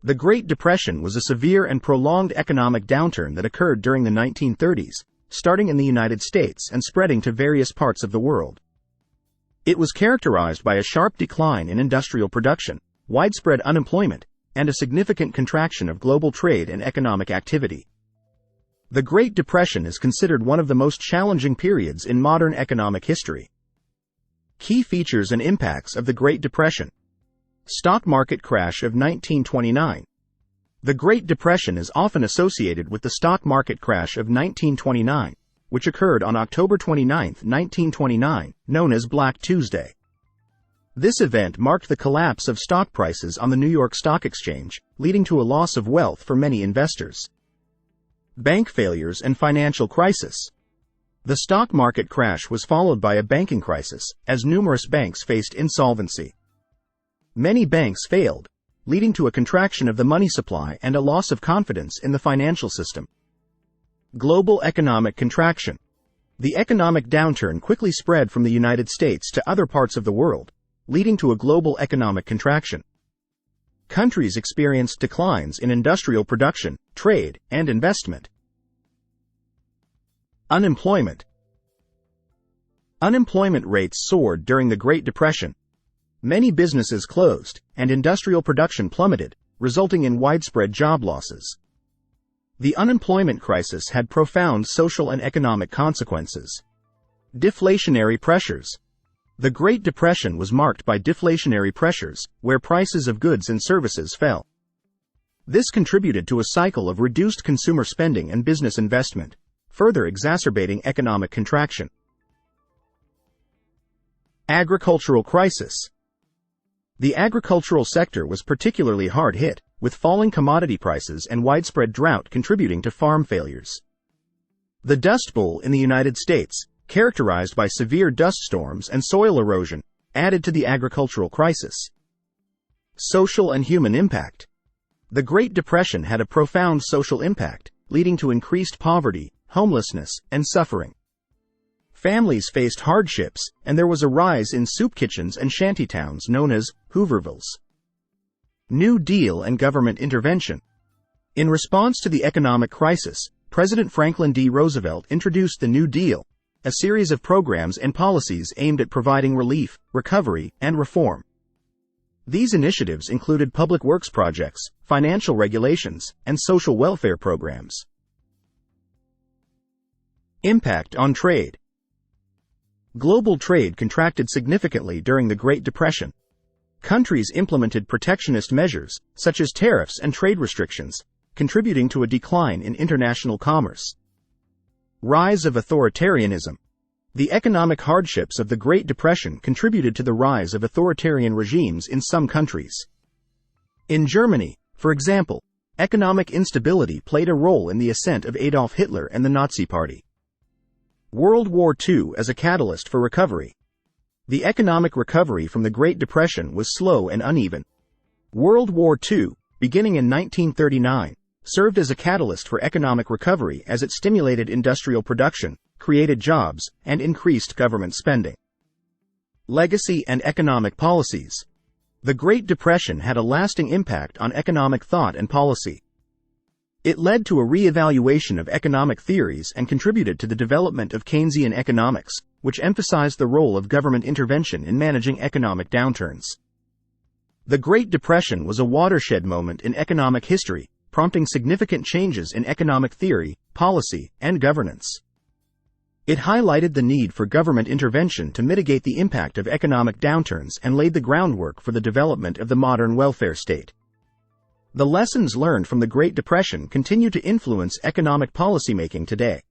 The Great Depression was a severe and prolonged economic downturn that occurred during the 1930s, starting in the United States and spreading to various parts of the world. It was characterized by a sharp decline in industrial production, widespread unemployment, and a significant contraction of global trade and economic activity. The Great Depression is considered one of the most challenging periods in modern economic history. Key features and impacts of the Great Depression. Stock market crash of 1929. The Great Depression is often associated with the stock market crash of 1929, which occurred on October 29, 1929, known as Black Tuesday. This event marked the collapse of stock prices on the New York Stock Exchange, leading to a loss of wealth for many investors. Bank failures and financial crisis. The stock market crash was followed by a banking crisis, as numerous banks faced insolvency. Many banks failed, leading to a contraction of the money supply and a loss of confidence in the financial system. Global economic contraction. The economic downturn quickly spread from the United States to other parts of the world, leading to a global economic contraction. Countries experienced declines in industrial production, trade, and investment. Unemployment. Unemployment rates soared during the Great Depression. Many businesses closed, and industrial production plummeted, resulting in widespread job losses. The unemployment crisis had profound social and economic consequences. Deflationary pressures. The Great Depression was marked by deflationary pressures, where prices of goods and services fell. This contributed to a cycle of reduced consumer spending and business investment, further exacerbating economic contraction. Agricultural crisis. The agricultural sector was particularly hard hit, with falling commodity prices and widespread drought contributing to farm failures. The Dust Bowl in the United States, characterized by severe dust storms and soil erosion, added to the agricultural crisis. Social and human impact. The Great Depression had a profound social impact, leading to increased poverty, homelessness, and suffering. Families faced hardships, and there was a rise in soup kitchens and shantytowns known as Hoovervilles. New Deal and government intervention. In response to the economic crisis, President Franklin D. Roosevelt introduced the New Deal, a series of programs and policies aimed at providing relief, recovery, and reform. These initiatives included public works projects, financial regulations, and social welfare programs. Impact on trade. Global trade contracted significantly during the Great Depression. Countries implemented protectionist measures, such as tariffs and trade restrictions, contributing to a decline in international commerce. Rise of authoritarianism. The economic hardships of the Great Depression contributed to the rise of authoritarian regimes in some countries. In Germany, for example, economic instability played a role in the ascent of Adolf Hitler and the Nazi Party. World War II as a catalyst for recovery. The economic recovery from the Great Depression was slow and uneven. World War II, beginning in 1939, served as a catalyst for economic recovery as it stimulated industrial production, created jobs, and increased government spending. Legacy and economic policies. The Great Depression had a lasting impact on economic thought and policy. It led to a re-evaluation of economic theories and contributed to the development of Keynesian economics, which emphasized the role of government intervention in managing economic downturns. The Great Depression was a watershed moment in economic history, prompting significant changes in economic theory, policy, and governance. It highlighted the need for government intervention to mitigate the impact of economic downturns and laid the groundwork for the development of the modern welfare state. The lessons learned from the Great Depression continue to influence economic policymaking today.